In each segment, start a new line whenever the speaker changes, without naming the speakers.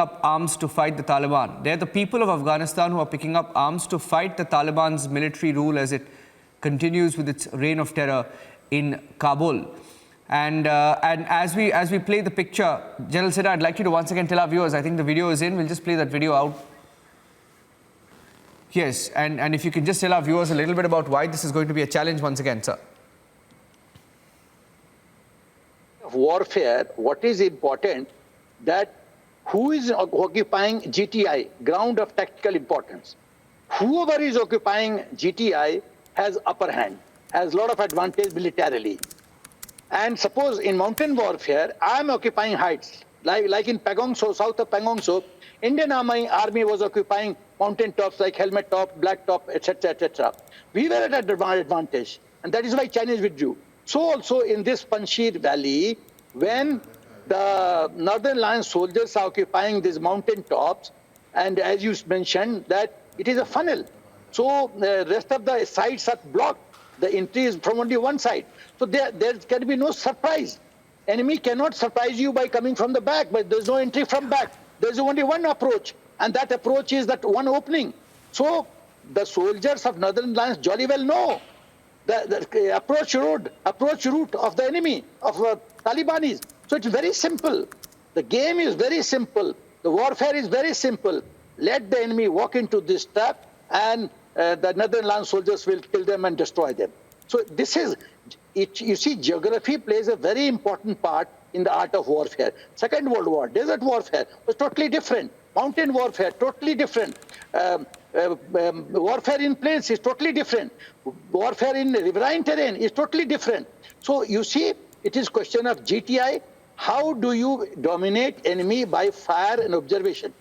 up arms to fight the Taliban. They're the people of Afghanistan who are picking up arms to fight the Taliban's military rule as it continues with its reign of terror in Kabul. And as we play the picture, General Siddha, I'd like you to once again tell our viewers, I think the video is in, we'll just play that video out. Yes, and if you can just tell our viewers a little bit about why this is going to be a challenge once again, sir.
Warfare, what is important that who is occupying GTI, ground of tactical importance. Whoever is occupying GTI has upper hand, has a lot of advantage militarily. And suppose in mountain warfare, I am occupying heights, like in Pangong So, south of Pangong So, Indian army was occupying mountain tops like Helmet Top, Black Top, etc., etc. We were at an advantage, and that is why Chinese withdrew. So also in this Panjshir Valley, when the Northern Line soldiers are occupying these mountain tops, and as you mentioned, that it is a funnel. So the rest of the sides are blocked. The entry is from only one side. So there can be no surprise. Enemy cannot surprise you by coming from the back, but there's no entry from back. There's only one approach, and that approach is that one opening. So the soldiers of Northern Lines jolly well know the approach route of the enemy, of Talibanis. So it's very simple. The game is very simple. The warfare is very simple. Let the enemy walk into this trap, and the Northern Line soldiers will kill them and destroy them. So this is it. You see, geography plays a very important part in the art of warfare. Second World War, desert warfare was totally different. Mountain warfare, totally different. Warfare in plains is totally different. Warfare in riverine terrain is totally different. So you see, it is question of GTI. How do you dominate enemy by fire and observation?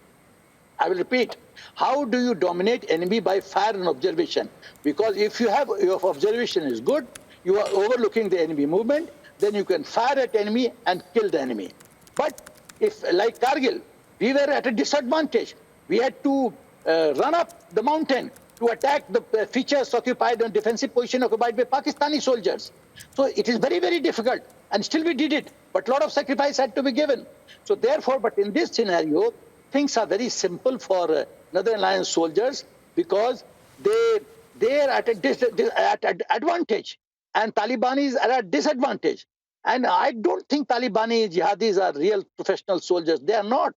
I will repeat. How do you dominate enemy by fire and observation? Because if your observation is good, you are overlooking the enemy movement, then you can fire at enemy and kill the enemy. But if, like Kargil, we were at a disadvantage. We had to run up the mountain to attack the features occupied and defensive position occupied by Pakistani soldiers. So it is very, very difficult. And still we did it. But a lot of sacrifice had to be given. So therefore, but in this scenario, things are very simple for Northern Alliance soldiers because they are at an advantage, and Talibanis are at disadvantage. And I don't think Talibani jihadis are real professional soldiers. They are not.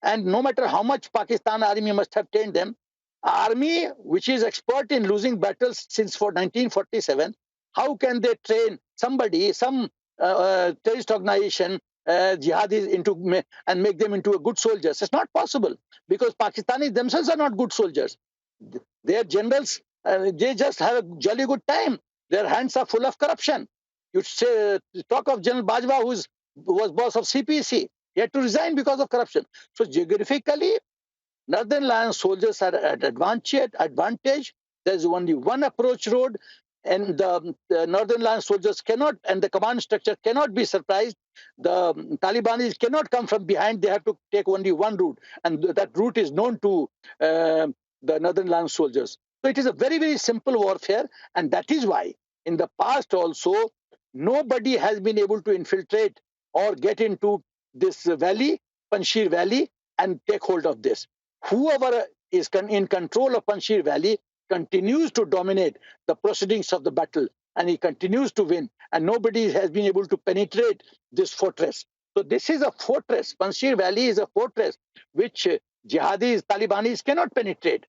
And no matter how much Pakistan army must have trained them, army which is expert in losing battles since 1947, how can they train somebody, some terrorist organization, jihadis and make them into a good soldiers? It's not possible because Pakistanis themselves are not good soldiers. Their generals, they just have a jolly good time. Their hands are full of corruption. You talk of General Bajwa, who was boss of CPC. He had to resign because of corruption. So geographically, Northern Alliance soldiers are at advantage. There's only one approach road, and the Northern Alliance soldiers cannot, and the command structure cannot be surprised. The Talibanis cannot come from behind. They have to take only one route, and that route is known to the Northern Alliance soldiers. So it is a very, very simple warfare, and that is why in the past also nobody has been able to infiltrate or get into this valley, Panjshir Valley, and take hold of this. Whoever is in control of Panjshir Valley continues to dominate the proceedings of the battle, and he continues to win, and nobody has been able to penetrate this fortress. So this is a fortress. Panjshir Valley is a fortress which jihadis, Talibanis cannot penetrate.